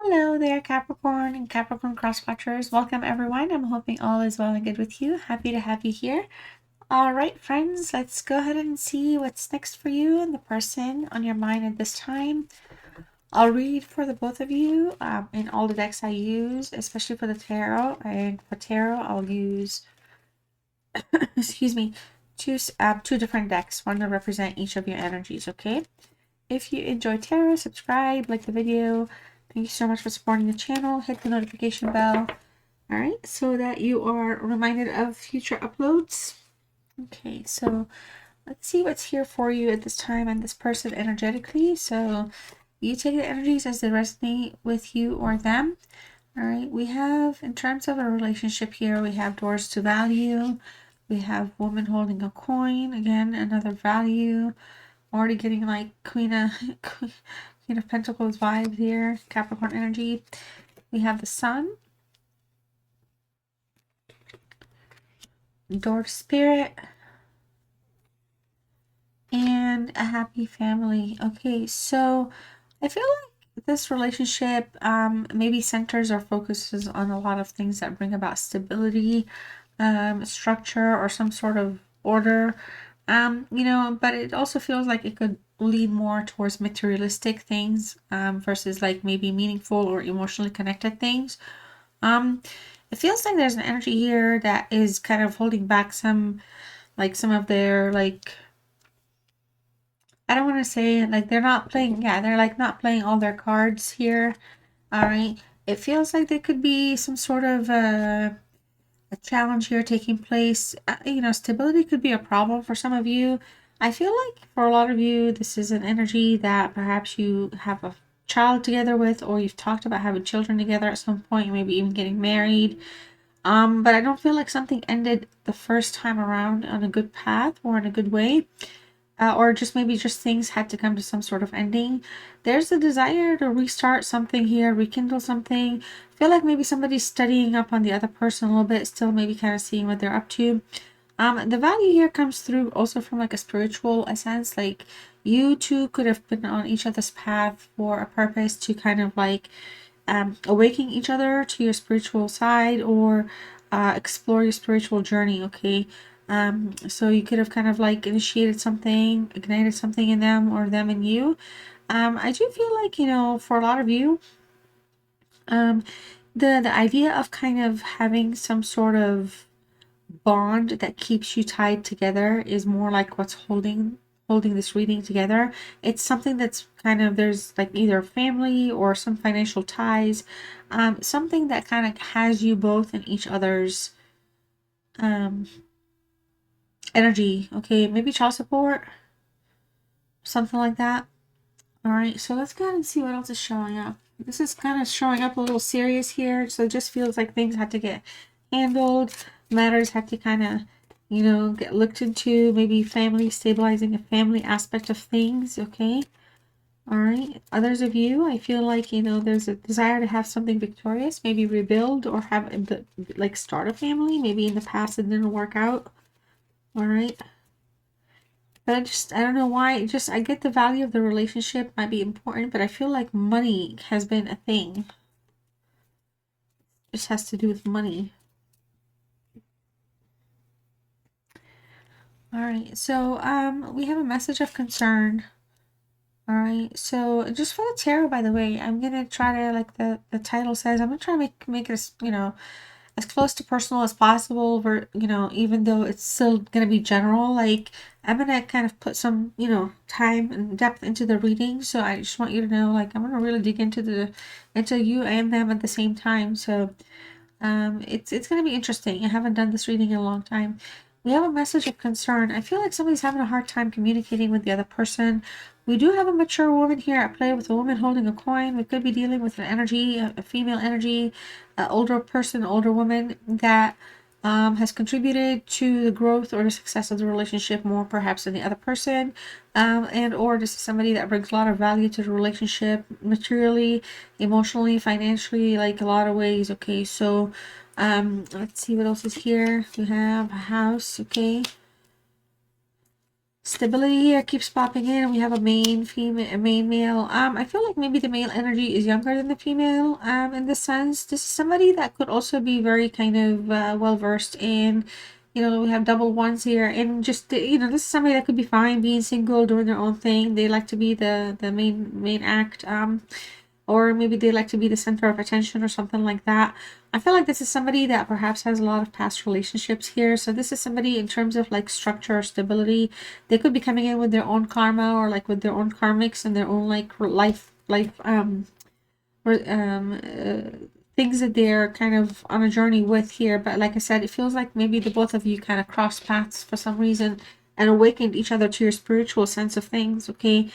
Hello there, Capricorn and Capricorn cross-watchers. Welcome, everyone. I'm hoping all is well and good with you. Happy to have you here. All right, friends, let's go ahead and see what's next for you and the person on your mind at this time. I'll read for the both of you in all the decks I use, especially for the tarot. And for tarot, I'll use, excuse me, two different decks, one to represent each of your energies, okay? If you enjoy tarot, subscribe, like the video. Thank you so much for supporting the channel. Hit the notification bell. All right, so that you are reminded of future uploads. Okay, so let's see what's here for you at this time and this person energetically. So you take the energies as they resonate with you or them. All right, we have, in terms of a relationship here, we have doors to value. We have woman holding a coin. Again, another value. Already getting like Queen of Pentacles vibes here, Capricorn energy. We have the Sun, Door to Spirit, and a happy family. Okay, so I feel like this relationship maybe centers or focuses on a lot of things that bring about stability, structure, or some sort of order. But it also feels like it could lean more towards materialistic things versus like maybe meaningful or emotionally connected things. Um, it feels like there's an energy here that is kind of holding back some of their like, I don't want to say like they're not playing, yeah, they're like not playing all their cards here. All right. It feels like there could be some sort of a challenge here taking place. Stability could be a problem for some of you. I feel like for a lot of you, this is an energy that perhaps you have a child together with, or you've talked about having children together at some point, maybe even getting married. But I don't feel like something ended the first time around on a good path or in a good way. Or just maybe just things had to come to some sort of ending. There's a desire to restart something here, rekindle something. I feel like maybe somebody's studying up on the other person a little bit, still maybe kind of seeing what they're up to. The value here comes through also from like a spiritual essence. Like you two could have been on each other's path for a purpose to kind of like awaken each other to your spiritual side, or explore your spiritual journey, okay? So you could have kind of like initiated something, ignited something in them, or them in you. I do feel like, for a lot of you, um, the idea of kind of having some sort of bond that keeps you tied together is more like what's holding this reading together. It's something that's kind of, there's like either family or some financial ties, something that kind of has you both in each other's um energy, okay? Maybe child support, something like that. All right, so let's go ahead and see what else is showing up. This is kind of showing up a little serious here, so it just feels like things had to get handled, matters had to kind of, get looked into, maybe family, stabilizing a family aspect of things, okay? All right, others of you, I feel like, there's a desire to have something victorious, maybe rebuild or have, like, start a family. Maybe in the past it didn't work out. All right. But I don't know why. I get the value of the relationship might be important, but I feel like money has been a thing. This has to do with money. All right, so we have a message of concern. All right, so just for the tarot, by the way, I'm gonna try to, like the title says, I'm gonna try to make it as, as close to personal as possible, even though it's still gonna be general. Like, I'm gonna kind of put some, time and depth into the reading. So I just want you to know, like, I'm gonna really dig into you and them at the same time. So it's gonna be interesting. I haven't done this reading in a long time. We have a message of concern. I feel like somebody's having a hard time communicating with the other person. We do have a mature woman here at play with a woman holding a coin. We could be dealing with an energy, a female energy, an older person, older woman that has contributed to the growth or the success of the relationship more perhaps than the other person. And or this is somebody that brings a lot of value to the relationship materially, emotionally, financially, like a lot of ways. Okay, so let's see what else is here. We have a house, okay. Stability here keeps popping in. We have a main female, a main male. I feel like maybe the male energy is younger than the female. In this sense, this is somebody that could also be very kind of well versed in. We have double ones here, and just this is somebody that could be fine being single, doing their own thing. They like to be the main act. Or maybe they like to be the center of attention or something like that. I feel like this is somebody that perhaps has a lot of past relationships here. So this is somebody in terms of like structure or stability. They could be coming in with their own karma or like with their own karmics and their own like life things that they're kind of on a journey with here. But like I said, it feels like maybe the both of you kind of crossed paths for some reason and awakened each other to your spiritual sense of things. Okay.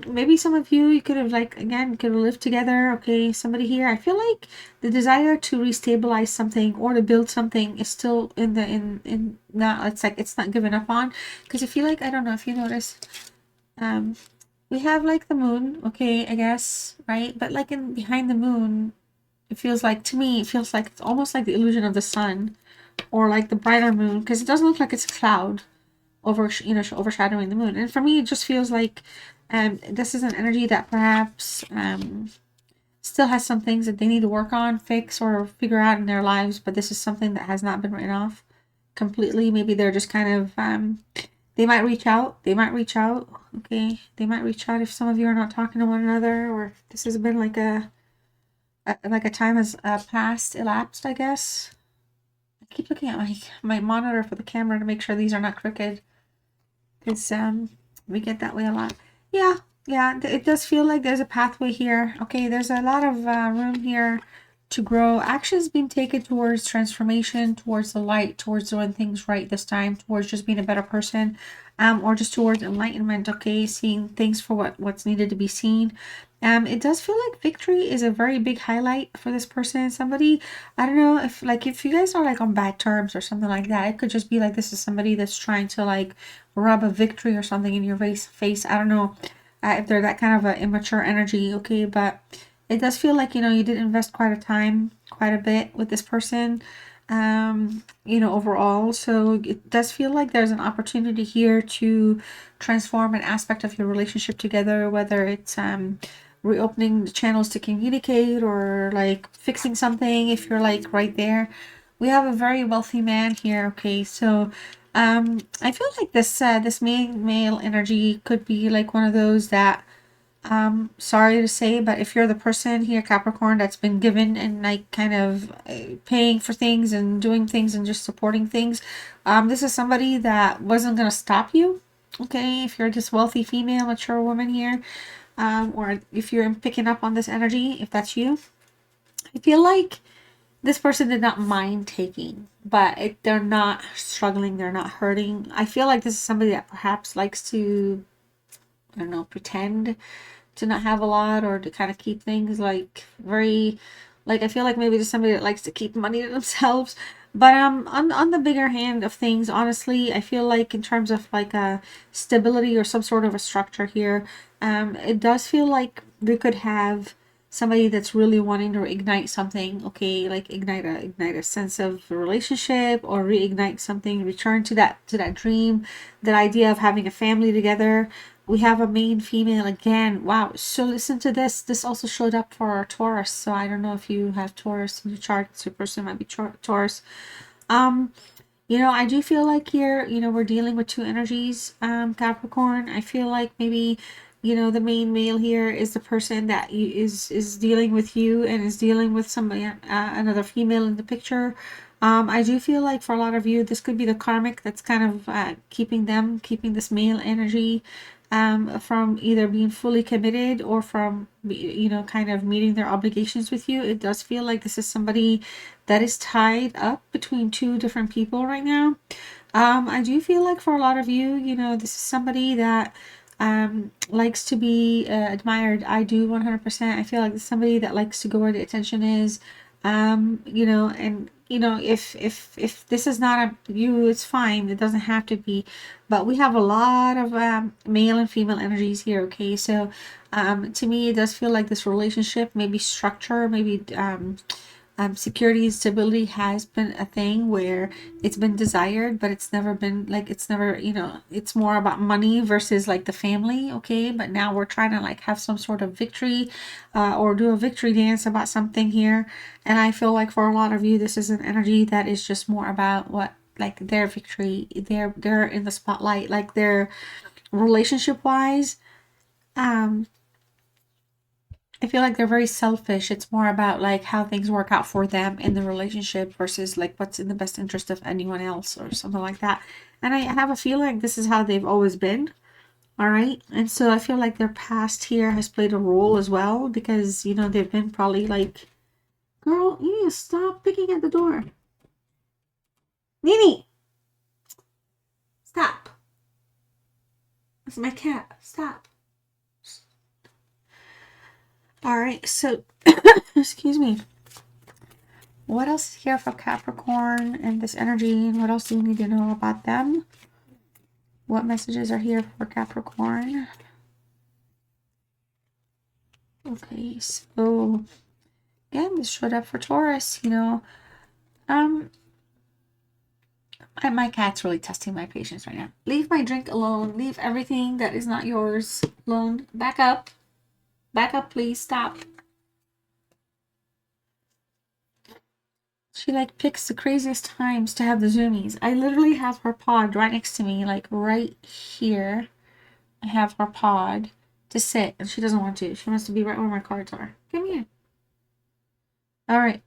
Maybe some of you could have like again could have lived together. Okay, somebody here. I feel like the desire to restabilize something or to build something is still in now. It's like it's not given up on, because I feel like, I don't know if you notice, um we have like the moon, okay, I guess, right? But like in behind the moon, it feels like, to me, it feels like it's almost like the illusion of the sun or like the brighter moon, because it doesn't look like it's a cloud overshadowing the moon. And for me, it just feels like this is an energy that perhaps still has some things that they need to work on, fix, or figure out in their lives, but this is something that has not been written off completely. Maybe they're just kind of they might reach out. Okay, they might reach out if some of you are not talking to one another, or if this has been like a time has elapsed, I guess. I keep looking at my monitor for the camera to make sure these are not crooked, because we get that way a lot. Yeah, it does feel like there's a pathway here. Okay, there's a lot of room here to grow. Actions being taken towards transformation, towards the light, towards doing things right this time, towards just being a better person, or just towards enlightenment. Okay, seeing things for what's needed to be seen. It does feel like victory is a very big highlight for this person. Somebody, I don't know if you guys are like on bad terms or something like that, it could just be like this is somebody that's trying to like rub a victory or something in your face. I don't know if they're that kind of a immature energy, okay, but it does feel like you did invest quite a bit with this person, overall. So it does feel like there's an opportunity here to transform an aspect of your relationship together, whether it's reopening the channels to communicate or like fixing something if you're like right there. We have a very wealthy man here, okay, so I feel like this male energy could be like one of those that, sorry to say, but if you're the person here, Capricorn, that's been given and like kind of paying for things and doing things and just supporting things, this is somebody that wasn't gonna stop you. Okay, if you're this wealthy female, mature woman here, or if you're picking up on this energy, if that's you, I feel like this person did not mind taking, but they're not struggling, they're not hurting. I feel like this is somebody that perhaps likes to, I don't know, pretend to not have a lot, or to kind of keep things like very, like I feel like maybe there's somebody that likes to keep money to themselves. But on the bigger hand of things, honestly, I feel like in terms of like a stability or some sort of a structure here, it does feel like we could have somebody that's really wanting to ignite something, okay, like ignite a sense of a relationship, or reignite something, return to that dream, that idea of having a family together. We have a main female again. Wow. So listen to this. This also showed up for our Taurus. So I don't know if you have Taurus in your chart. So your person might be Taurus. Um, I do feel like here, we're dealing with two energies, Capricorn. I feel like maybe, the main male here is the person that is dealing with you and is dealing with somebody, another female in the picture. I do feel like for a lot of you, this could be the karmic that's kind of keeping this male energy from either being fully committed or from, kind of meeting their obligations with you. It does feel like this is somebody that is tied up between two different people right now. I do feel like for a lot of you, this is somebody that likes to be admired. I do 100%. I feel like this is somebody that likes to go where the attention is. And if this is not a you, it's fine. It doesn't have to be, but we have a lot of male and female energies here. Okay, so to me, it does feel like this relationship, maybe structure, maybe Security and stability has been a thing where it's been desired, but it's never been like, it's never, you know, it's more about money versus like the family. Okay, but now we're trying to like have some sort of victory, or do a victory dance about something here. And I feel like for a lot of you, this is an energy that is just more about what, like their victory, they're in the spotlight, like their relationship wise. um I feel like they're very selfish. It's more about like how things work out for them in the relationship versus like what's in the best interest of anyone else or something like that. And I have a feeling this is how they've always been. All right. And so I feel like their past here has played a role as well, because, you know, they've been probably like, girl, you need to stop picking at the door. Nini, stop. That's my cat. Stop. All right. So, excuse me. What else is here for Capricorn and this energy? And what else do you need to know about them? What messages are here for Capricorn? Okay, so again, this showed up for Taurus, you know. My cat's really testing my patience right now. Leave my drink alone. Leave everything that is not yours alone. Back up. Back up, please. Stop. She like picks the craziest times to have the zoomies. I literally have her pod right next to me, like right here. I have her pod to sit, and she doesn't want to. She wants to be right where my cards are. Come here. All right.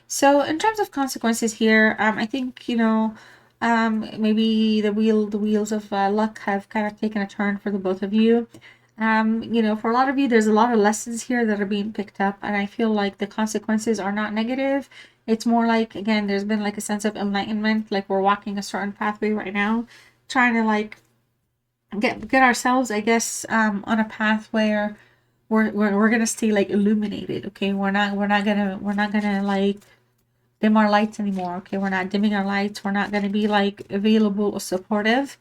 So in terms of consequences here, I think, you know, maybe the wheels of luck have kind of taken a turn for the both of you. You know, for a lot of you, there's a lot of lessons here that are being picked up, and I feel like the consequences are not negative. It's more like, again, there's been like a sense of enlightenment, like we're walking a certain pathway right now, trying to like get ourselves, I guess, on a path where we're gonna stay like illuminated. Okay, we're not gonna like dim our lights anymore. Okay, we're not dimming our lights. We're not gonna be like available or supportive.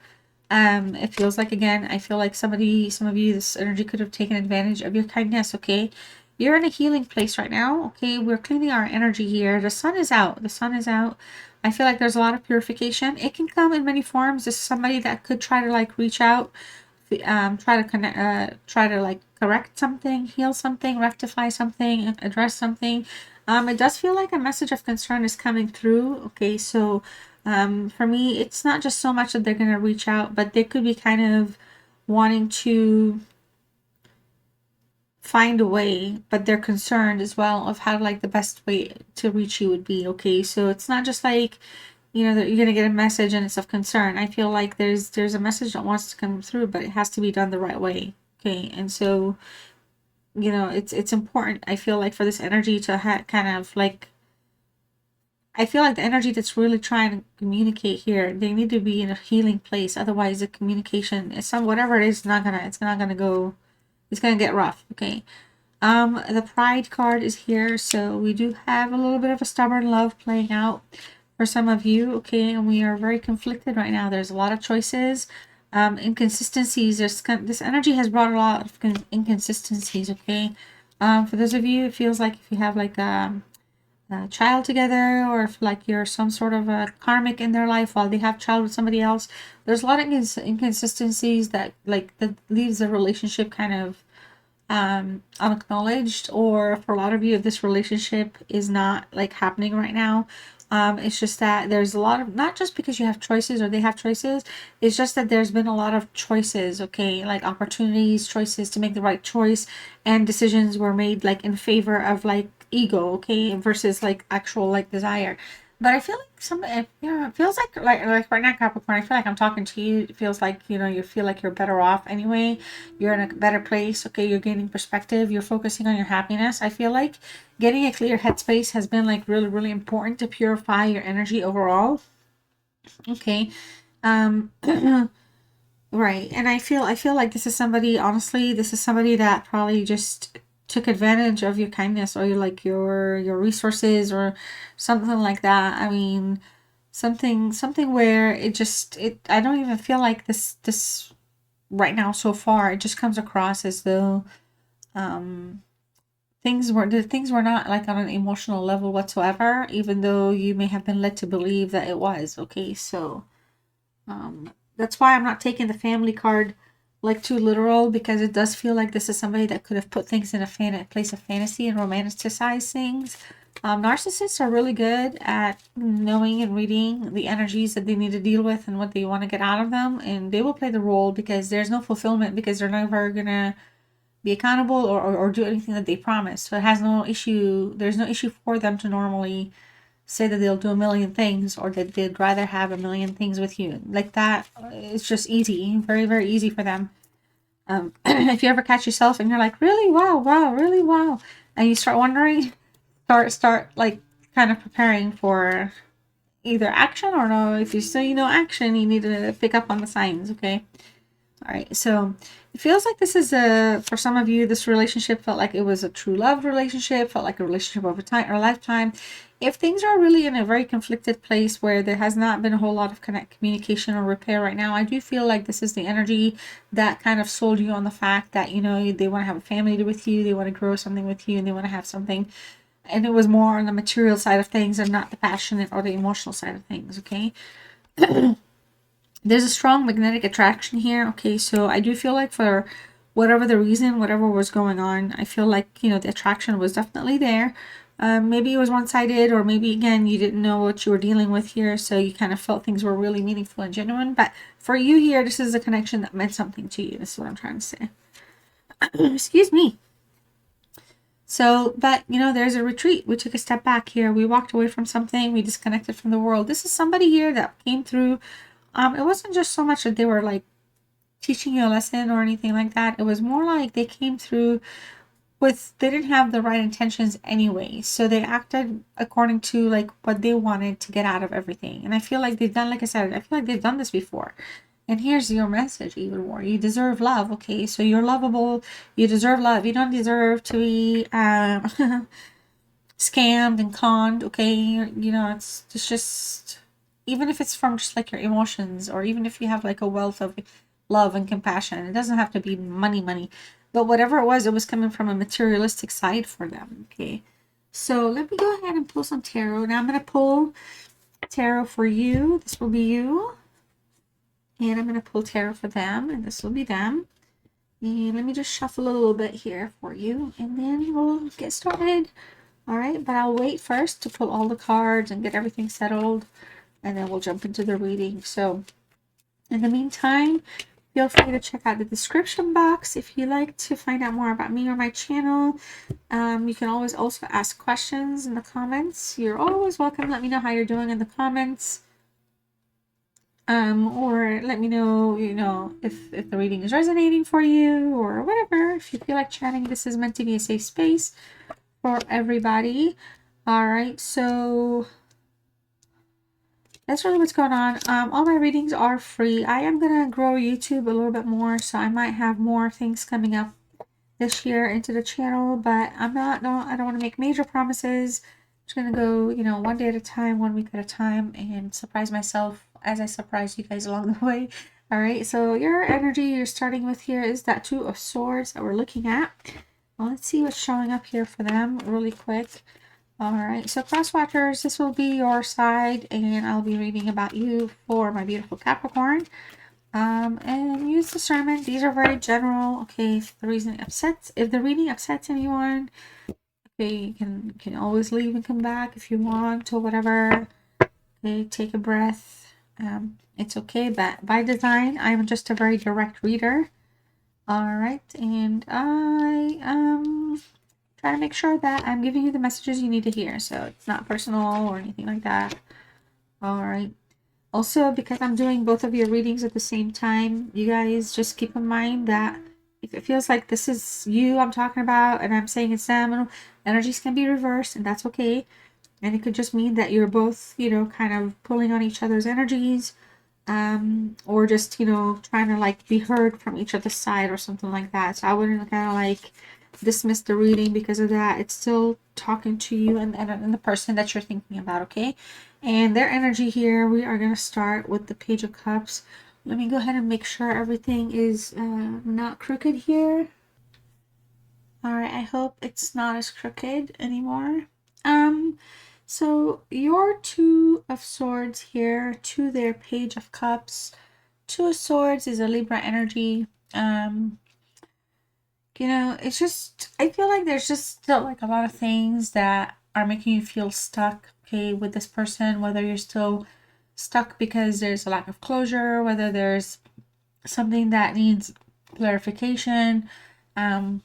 It feels like, again, I feel like some of you, this energy could have taken advantage of your kindness. Okay, you're in a healing place right now. Okay, we're cleaning our energy here. The sun is out. The sun is out. I feel like there's a lot of purification. It can come in many forms. This is somebody that could try to like reach out, try to connect, try to like correct something, heal something, rectify something, address something. It does feel like a message of concern is coming through. Okay, so for me, it's not just so much that they're going to reach out, but they could be kind of wanting to find a way, but they're concerned as well of how like the best way to reach you would be. Okay, so it's not just like, you know, that you're gonna get a message and it's of concern. I feel like there's a message that wants to come through, but it has to be done the right way. Okay, and so, you know, it's important, I feel like, for this energy to kind of like, I feel like the energy that's really trying to communicate here, they need to be in a healing place. Otherwise, the communication is whatever it is, it's not gonna go. It's gonna get rough. Okay. The Pride card is here, so we do have a little bit of a stubborn love playing out for some of you. Okay, and we are very conflicted right now. There's a lot of choices, inconsistencies. This energy has brought a lot of inconsistencies. Okay. For those of you, it feels like if you have like a child together, or if like you're some sort of a karmic in their life while they have child with somebody else, there's a lot of inconsistencies that leaves the relationship kind of unacknowledged. Or for a lot of you, if this relationship is not like happening right now, it's just that there's a lot of, not just because you have choices or they have choices, it's just that there's been a lot of choices. Okay, like opportunities, choices to make the right choice, and decisions were made like in favor of like ego, okay, versus like actual like desire. But I feel like it feels like right now, Capricorn, I feel like I'm talking to you. It feels like, you know, you feel like you're better off anyway. You're in a better place. Okay, you're gaining perspective. You're focusing on your happiness. I feel like getting a clear headspace has been like really, really important to purify your energy overall. Okay. Um right. And I feel like this is somebody, honestly, this is somebody that probably just took advantage of your kindness, or your resources, or something like that. I mean, something where it I don't even feel like this right now so far. It just comes across as though things were not like on an emotional level whatsoever, even though you may have been led to believe that it was. Okay, so that's why I'm not taking the family card like too literal, because it does feel like this is somebody that could have put things in a place of fantasy and romanticize things. Narcissists are really good at knowing and reading the energies that they need to deal with and what they want to get out of them, and they will play the role because there's no fulfillment, because they're never gonna be accountable or do anything that they promise. So it has no issue. There's no issue for them to normally say that they'll do a million things, or that they'd rather have a million things with you. Like that, it's just easy. Very, very easy for them. If you ever catch yourself and you're like, really? Wow, wow, really? Wow. And you start wondering, start like kind of preparing for either action, or no, if you still action, you need to pick up on the signs, okay? All right, so it feels like this is for some of you, this relationship felt like it was a true love relationship, felt like a relationship over time or lifetime. If things are really in a very conflicted place where there has not been a whole lot of communication or repair right now, I do feel like this is the energy that kind of sold you on the fact that, they want to have a family with you, they want to grow something with you, and they want to have something. And it was more on the material side of things and not the passionate or the emotional side of things, okay? There's a strong magnetic attraction here. Okay, so I do feel like for whatever the reason, whatever was going on, I feel like, the attraction was definitely there. Maybe it was one-sided, or maybe, again, you didn't know what you were dealing with here, so you kind of felt things were really meaningful and genuine. But for you here, this is a connection that meant something to you. This is what I'm trying to say. Excuse me. So, but, there's a retreat. We took a step back here. We walked away from something. We disconnected from the world. This is somebody here that came through. It wasn't just so much that they were like teaching you a lesson or anything like that. It was more like they came through they didn't have the right intentions anyway. So they acted according to like what they wanted to get out of everything. And I feel like they've done, like I said, I feel like they've done this before. And here's your message even more. You deserve love, okay? So you're lovable. You deserve love. You don't deserve to be scammed and conned, okay? It's just, even if it's from just like your emotions, or even if you have like a wealth of love and compassion, it doesn't have to be money, but whatever it was coming from a materialistic side for them, okay? So let me go ahead and pull some tarot. Now I'm going to pull tarot for you. This will be you. And I'm going to pull tarot for them, and this will be them. And let me just shuffle a little bit here for you, and then we'll get started. All right, but I'll wait first to pull all the cards and get everything settled, and then we'll jump into the reading. So in the meantime, feel free to check out the description box if you'd like to find out more about me or my channel. You can always also ask questions in the comments. You're always welcome. Let me know how you're doing in the comments. Or let me know, if the reading is resonating for you or whatever. If you feel like chatting, this is meant to be a safe space for everybody. All right, so that's really what's going on. All my readings are free. I am gonna grow YouTube a little bit more, so I might have more things coming up this year into the channel, but I don't want to make major promises. I'm just gonna go, one day at a time, 1 week at a time, and surprise myself as I surprise you guys along the way. All right, so your energy you're starting with here is that Two of Swords that we're looking at. Well, let's see what's showing up here for them really quick. All right, so cross watchers, this will be your side, and I'll be reading about you for my beautiful Capricorn. And use discernment. These are very general. Okay, if the reading upsets anyone, okay, you can always leave and come back if you want or whatever. Okay, take a breath. It's okay, but by design, I'm just a very direct reader. All right, and I try to make sure that I'm giving you the messages you need to hear, so it's not personal or anything like that. All right. Also, because I'm doing both of your readings at the same time, you guys just keep in mind that if it feels like this is you I'm talking about and I'm saying it's them, energies can be reversed, and that's okay. And it could just mean that you're both, kind of pulling on each other's energies, or just, trying to like be heard from each other's side or something like that. So I wouldn't kind of like dismiss the reading because of that. It's still talking to you and the person that you're thinking about, okay? And their energy here, we are going to start with the Page of Cups. Let me go ahead and make sure everything is not crooked here. All right, I hope it's not as crooked anymore. Um, so your Two of Swords here to their Page of Cups. Two of Swords is a Libra energy. Um, it's just, I feel like there's just still like a lot of things that are making you feel stuck, okay, with this person, whether you're still stuck because there's a lack of closure, whether there's something that needs clarification. Um,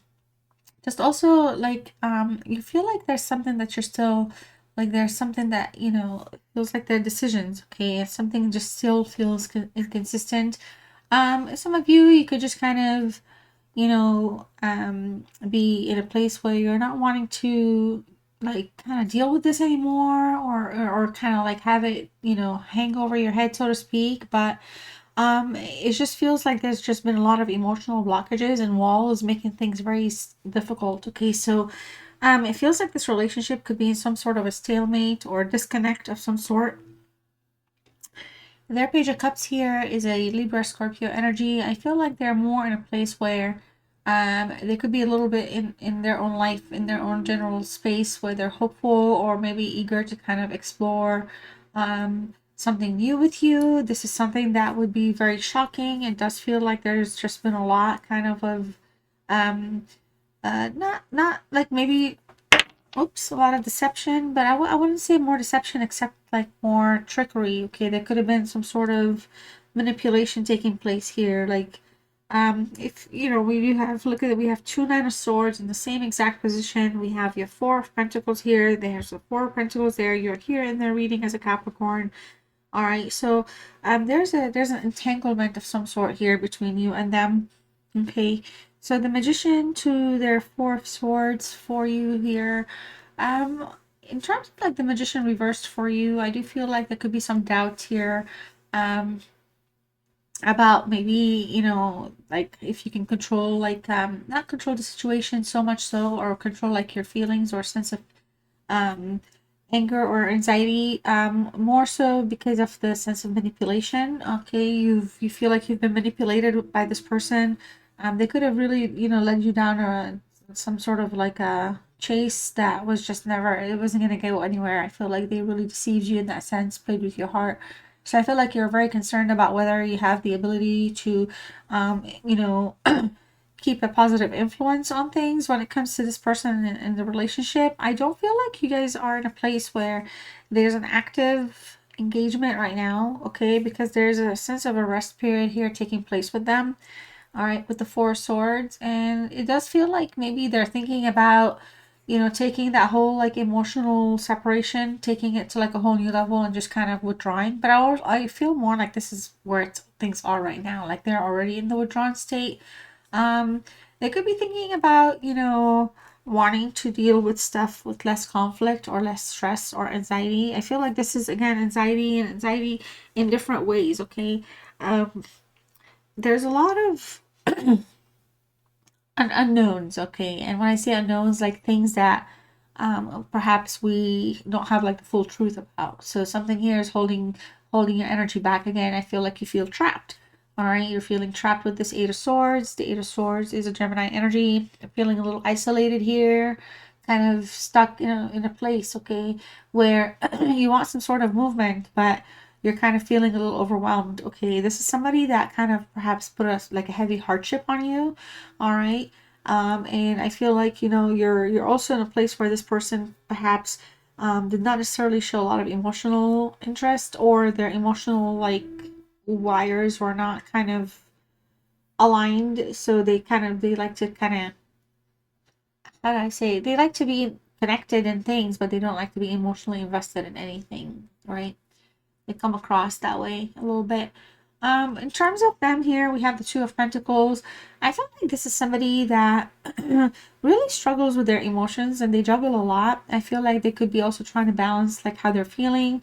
just also like you feel like there's something that you're still like there's something that feels like their decisions, okay, something just still feels inconsistent. Some of you could just kind of be in a place where you're not wanting to like kind of deal with this anymore, or kind of like have it hang over your head, so to speak. But it just feels like there's just been a lot of emotional blockages and walls making things very difficult. Okay, so it feels like this relationship could be in some sort of a stalemate or disconnect of some sort. Their Page of Cups here is a Libra Scorpio energy. I feel like they're more in a place where they could be a little bit in their own life, in their own general space, where they're hopeful or maybe eager to kind of explore something new with you. This is something that would be very shocking. It does feel like there's just been a lot kind of um, not like maybe a lot of deception, but I wouldn't say more deception except like more trickery. Okay, there could have been some sort of manipulation taking place here. Like, if we do have, look at it, we have two Nine of Swords in the same exact position. We have your Four of Pentacles here. There's the Four of Pentacles there. You're here in their reading as a Capricorn. All right, so there's an entanglement of some sort here between you and them. Okay, so the Magician to their Four of Swords for you here. In terms of like the Magician reversed for you, I do feel like there could be some doubt here. About maybe like if you can control like not control the situation so much so, or control like your feelings or sense of um, anger or anxiety, more so because of the sense of manipulation. Okay, you feel like you've been manipulated by this person. They could have really led you down some sort of like a chase that was just never, it wasn't going to go anywhere. I feel like they really deceived you in that sense, played with your heart. So I feel like you're very concerned about whether you have the ability to keep a positive influence on things when it comes to this person in the relationship. I don't feel like you guys are in a place where there's an active engagement right now, okay? Because there's a sense of a rest period here taking place with them, all right, with the Four of Swords. And it does feel like maybe they're thinking about, taking that whole like emotional separation, taking it to like a whole new level and just kind of withdrawing. But I feel more like this is where things are right now. Like they're already in the withdrawn state. um, they could be thinking about, wanting to deal with stuff with less conflict or less stress or anxiety. I feel like this is again anxiety, and anxiety in different ways, okay? Um, there's a lot of unknowns, okay? And when I say unknowns, like things that perhaps we don't have like the full truth about. So something here is holding your energy back again. I feel like you feel trapped. All right, you're feeling trapped with this Eight of Swords. The Eight of Swords is a Gemini energy. You're feeling a little isolated here, kind of stuck in a place, okay, where you want some sort of movement, but you're kind of feeling a little overwhelmed. Okay, this is somebody that kind of perhaps put like a heavy hardship on you. All right. And I feel like you're also in a place where this person perhaps did not necessarily show a lot of emotional interest, or their emotional like wires were not kind of aligned. So they like to kind of, how do I say, they like to be connected in things, but they don't like to be emotionally invested in anything, right? They come across that way a little bit. In terms of them here, we have the Two of Pentacles. I feel like this is somebody that really struggles with their emotions, and they juggle a lot. I feel like they could be also trying to balance like how they're feeling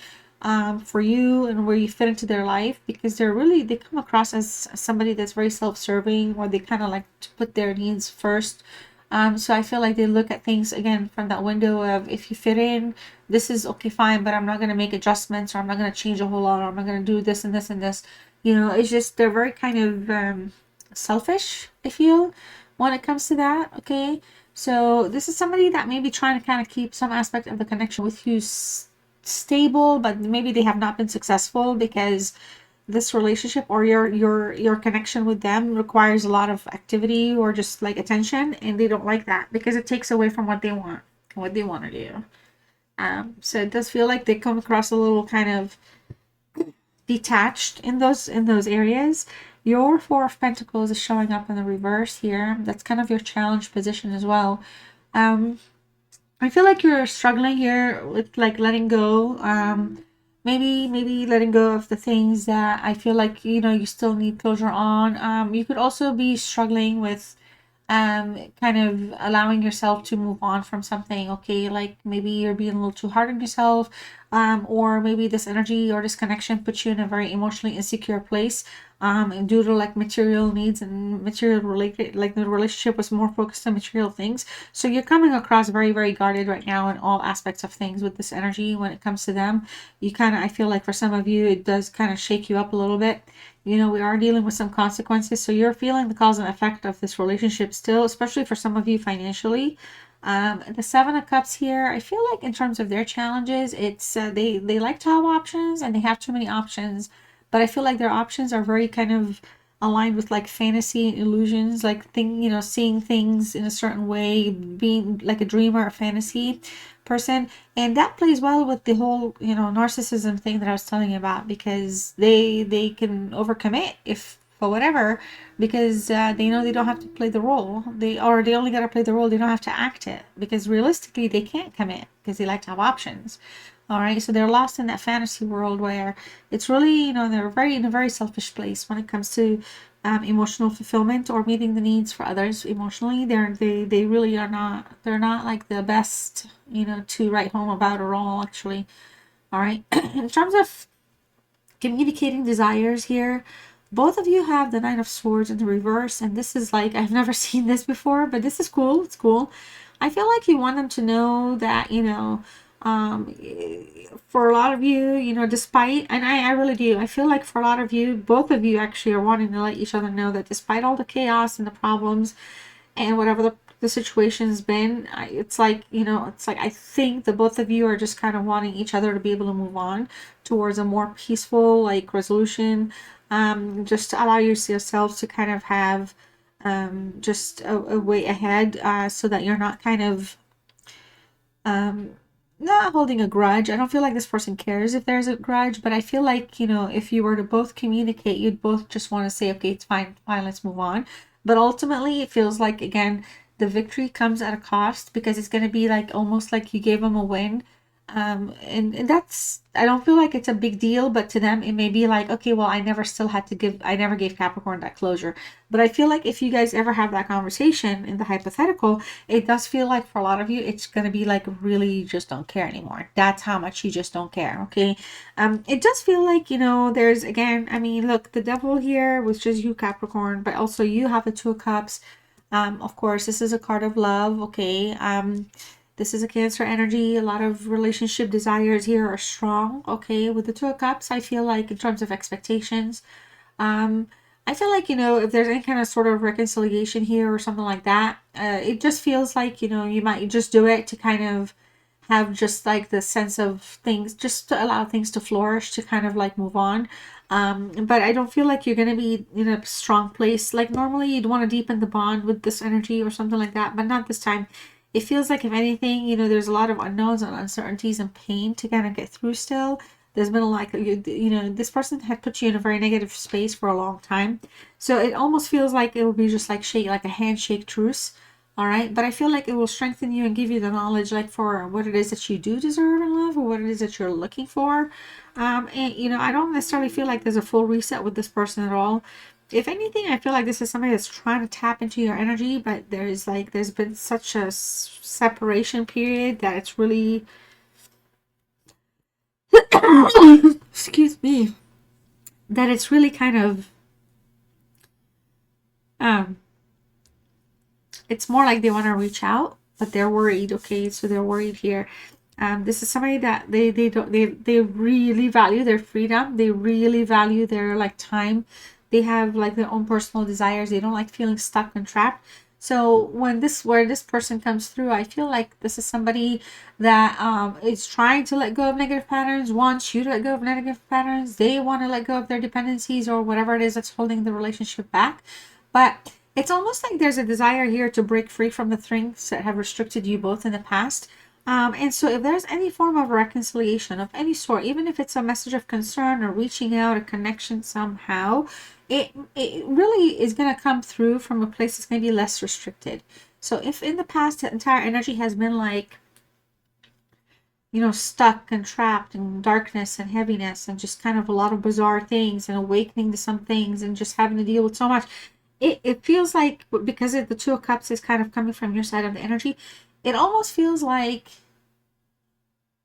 for you and where you fit into their life, because they come across as somebody that's very self-serving, or they kind of like to put their needs first. So I feel like they look at things again from that window of, if you fit in, this is okay, fine, but I'm not going to make adjustments, or I'm not going to change a whole lot, or I'm not going to do this and this and this. It's just they're very kind of selfish, I feel, when it comes to that, okay? So this is somebody that may be trying to kind of keep some aspect of the connection with you stable, but maybe they have not been successful because this relationship or your connection with them requires a lot of activity or just like attention, and they don't like that because it takes away from what they want to do. So it does feel like they come across a little kind of detached in those areas. Your Four of Pentacles is showing up in the reverse here. That's kind of your challenge position as well. I feel like you're struggling here with like letting go. Maybe letting go of the things that I feel like you still need closure on. You could also be struggling with kind of allowing yourself to move on from something. Okay, like maybe you're being a little too hard on yourself, or maybe this energy or this connection puts you in a very emotionally insecure place, and due to like material needs and material related, like the relationship was more focused on material things. So you're coming across very, very guarded right now in all aspects of things with this energy when it comes to them. You kind of, I feel like for some of you it does kind of shake you up a little bit. We are dealing with some consequences. So you're feeling the cause and effect of this relationship still, especially for some of you financially. The Seven of Cups here, I feel like in terms of their challenges, it's they like to have options and they have too many options, but I feel like their options are very kind of aligned with like fantasy and illusions, like seeing things in a certain way, being like a dreamer, a fantasy person. And that plays well with the whole narcissism thing that I was telling you about, because they can overcommit if for whatever, because they know they don't have to play the role, they only got to play the role, they don't have to act it, because realistically they can't commit because they like to have options. All right, so they're lost in that fantasy world where it's really, they're very in a very selfish place when it comes to emotional fulfillment or meeting the needs for others emotionally. They really are not. They're not like the best, to write home about at all. Actually, all right. In terms of communicating desires here, both of you have the Nine of Swords in the reverse, and this is like, I've never seen this before, but this is cool. It's cool. I feel like you want them to know that, um, for a lot of you, despite, and I really do, I feel like for a lot of you, both of you actually are wanting to let each other know that despite all the chaos and the problems and whatever the situation's been, it's like, it's like I think the both of you are just kind of wanting each other to be able to move on towards a more peaceful like resolution, just to allow yourselves to kind of have just a way ahead, so that you're not kind of um, not holding a grudge. I don't feel like this person cares if there's a grudge, but I feel like, if you were to both communicate, you'd both just want to say, okay, it's fine, fine, let's move on. But ultimately, it feels like, again, the victory comes at a cost, because it's going to be like almost like you gave them a win. And that's, I don't feel like it's a big deal, but to them, it may be like, okay, well, I never gave Capricorn that closure. But I feel like if you guys ever have that conversation in the hypothetical, it does feel like for a lot of you, it's going to be like, really, you just don't care anymore. That's how much you just don't care. Okay. It does feel like, there's, again, I mean, look, the devil here was just you, Capricorn, but also you have the Two of Cups. Of course, this is a card of love. Okay. This is a Cancer energy. A lot of relationship desires here are strong. Okay. With the Two of Cups, I feel like in terms of expectations, um, I feel like, if there's any kind of sort of reconciliation here or something like that, it just feels like, you might just do it to kind of have just like the sense of things, just to allow things to flourish, to kind of like move on. But I don't feel like you're going to be in a strong place. Like normally you'd want to deepen the bond with this energy or something like that, but not this time. It feels like, if anything, there's a lot of unknowns and uncertainties and pain to kind of get through still. There's been a like, this person had put you in a very negative space for a long time. So it almost feels like it will be just like like a handshake truce. All right. But I feel like it will strengthen you and give you the knowledge, like for what it is that you do deserve in love, or what it is that you're looking for. And, I don't necessarily feel like there's a full reset with this person at all. If anything, I feel like this is somebody that's trying to tap into your energy, but there's been such a separation period that it's really, excuse me, that it's really kind of, um, it's more like they want to reach out, but they're worried. Okay, so they're worried here. This is somebody that they really value their freedom. They really value their like time. They have like their own personal desires. They don't like feeling stuck and trapped. So when where this person comes through, I feel like this is somebody that is trying to let go of negative patterns, wants you to let go of negative patterns. They want to let go of their dependencies or whatever it is that's holding the relationship back. But it's almost like there's a desire here to break free from the things that have restricted you both in the past. And so if there's any form of reconciliation of any sort, even if it's a message of concern or reaching out, a connection somehow, it really is going to come through from a place that's maybe less restricted. So if in the past the entire energy has been like, you know, stuck and trapped in darkness and heaviness and just kind of a lot of bizarre things and awakening to some things and just having to deal with so much, it feels like, because the Two of Cups is kind of coming from your side of the energy, it almost feels like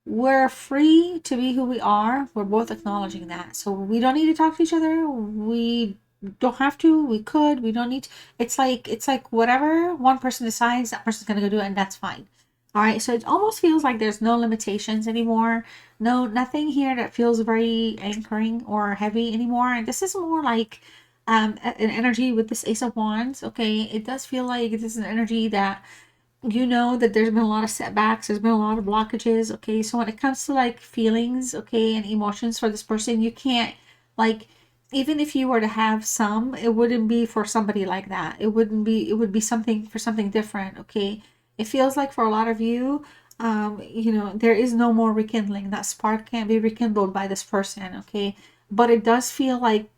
we're free to be who we are. We're both acknowledging that. So we don't need to talk to each other. We don't have to. We could. We don't need to. It's like whatever one person decides, that person's gonna go do it, and that's fine. All right. So it almost feels like there's no limitations anymore. No, nothing here that feels very anchoring or heavy anymore. And this is more like an energy with this Ace of Wands. Okay, it does feel like this is an energy that, you know, that there's been a lot of setbacks, there's been a lot of blockages. Okay, so when it comes to like feelings, okay, and emotions for this person, you can't, like, even if you were to have some, it wouldn't be for somebody like that. It wouldn't be, it would be something for something different. Okay, it feels like for a lot of you, you know, there is no more rekindling. That spark can't be rekindled by this person. Okay, but it does feel like,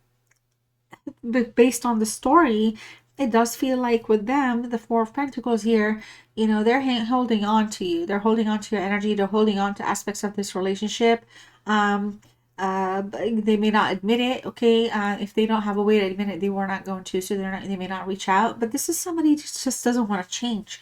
based on the story, it does feel like with them, the Four of Pentacles here, you know, they're holding on to you. They're holding on to your energy. They're holding on to aspects of this relationship. They may not admit it. Okay, if they don't have a way to admit it, they were not going to, so they may not reach out. But this is somebody who just doesn't want to change.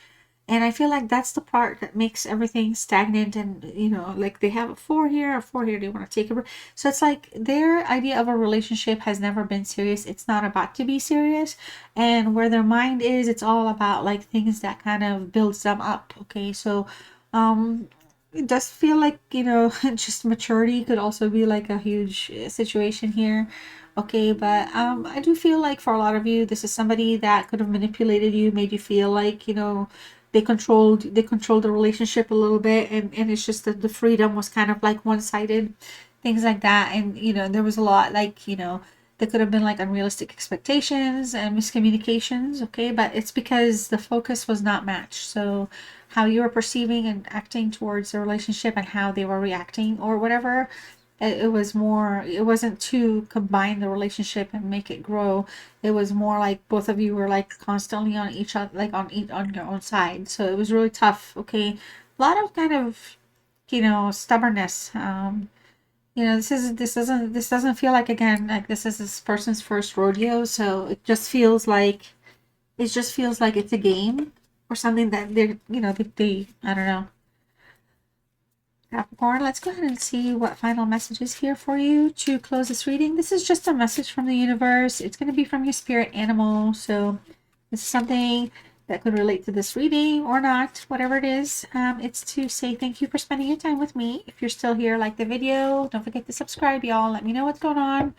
And I feel like that's the part that makes everything stagnant. And, you know, like they have a four here, they want to take a break. So it's like their idea of a relationship has never been serious. It's not about to be serious. And where their mind is, it's all about like things that kind of builds them up. Okay, so it does feel like, you know, just maturity could also be like a huge situation here. Okay, but I do feel like for a lot of you, this is somebody that could have manipulated you, made you feel like, you know, they controlled the relationship a little bit, and it's just that the freedom was kind of like one-sided, things like that. And, you know, there was a lot, like, you know, there could have been like unrealistic expectations and miscommunications. Okay, but it's because the focus was not matched. So how you were perceiving and acting towards the relationship and how they were reacting or whatever, it was more, it wasn't to combine the relationship and make it grow. It was more like both of you were like constantly on each other, like on your own side. So it was really tough. Okay, a lot of kind of, you know, stubbornness. You know, this doesn't feel like, again, like this is this person's first rodeo. So it just feels like it's a game or something that they're, you know, they I don't know. Capricorn, let's go ahead and see what final message is here for you to close this reading. This is just a message from the universe. It's going to be from your spirit animal. So this is something that could relate to this reading or not, whatever it is. It's to say thank you for spending your time with me. If you're still here, like the video. Don't forget to subscribe, y'all. Let me know what's going on.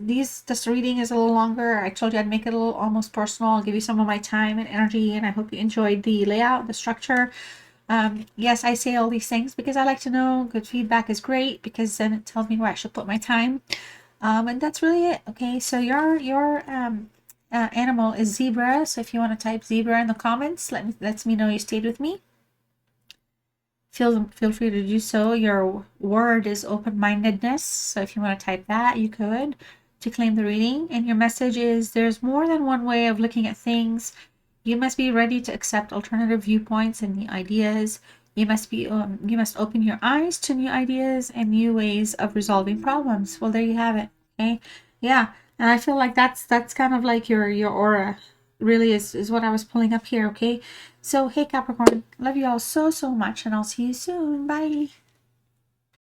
This reading is a little longer. I told you I'd make it a little almost personal. I'll give you some of my time and energy, and I hope you enjoyed the layout, the structure. Yes, I say all these things because I like to know. Good feedback is great because then it tells me where I should put my time. And that's really it. Okay, so your animal is zebra. So if you want to type zebra in the comments, lets me know you stayed with me. Feel free to do so. Your word is open-mindedness. So if you want to type that, you could, to claim the reading. And your message is there's more than one way of looking at things. You must be ready to accept alternative viewpoints and new ideas. You must open your eyes to new ideas and new ways of resolving problems. Well, there you have it. Okay, yeah, and I feel like that's kind of like your aura, really is what I was pulling up here. Okay, so hey Capricorn, love you all so much, and I'll see you soon. Bye.